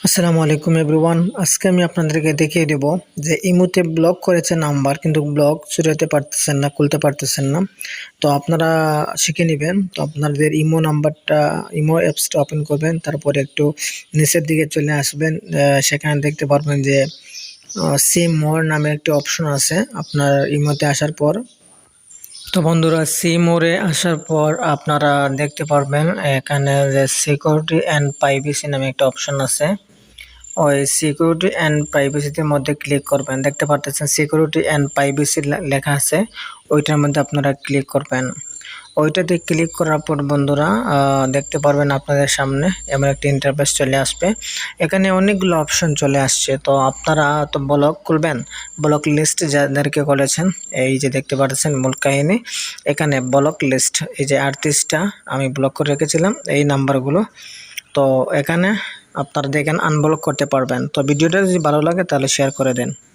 আসসালামু আলাইকুম এভরিওয়ান। আজকে আমি আপনাদেরকে দেখিয়ে দেব যে ইমোতে ব্লক করেছে নাম্বার, কিন্তু ব্লক চুরাতে পারতেছেন না, খুলতে পারতেছেন না। তো আপনারা শিখে নেবেন। তো আপনাদের ইমো নাম্বারটা, ইমো অ্যাপসটা ওপেন করবেন, তারপরে একটু নিচের দিকে চলে আসবেন। সেখানে দেখতে পারবেন যে সিম মোর নামে একটি অপশন আছে আপনার ইমোতে আসার পর। তো বন্ধুরা, সি মোড়ে আসার পর আপনারা দেখতে পারবেন এখানে যে সিকিউরিটি অ্যান্ড প্রাইভেসি নামে একটা অপশন আছে। ওই সিকিউরিটি অ্যান্ড প্রাইভেসির মধ্যে ক্লিক করবেন। দেখতে পারতেছেন সিকিউরিটি অ্যান্ড প্রাইভেসি লেখা আছে, ওইটার মধ্যে আপনারা ক্লিক করবেন। ওইটাতে ক্লিক করার পর বন্ধুরা দেখতে পারবেন আপনাদের সামনে এমন একটা ইন্টারফেস চলে আসবে। এখানে অনেকগুলো অপশন চলে আসছে। তো আপনারা তো ব্লক খুলবেন, ব্লক লিস্ট যাদেরকে করেছেন, এই যে দেখতে পাচ্ছেন মূল কাহিনী। এখানে ব্লক লিস্ট, এই যে 38টা আমি ব্লক করে রেখেছিলাম এই নাম্বারগুলো। তো এখানে আপনারা দেখেন আনব্লক করতে পারবেন। তো ভিডিওটা যদি ভালো লাগে তাহলে শেয়ার করে দেন।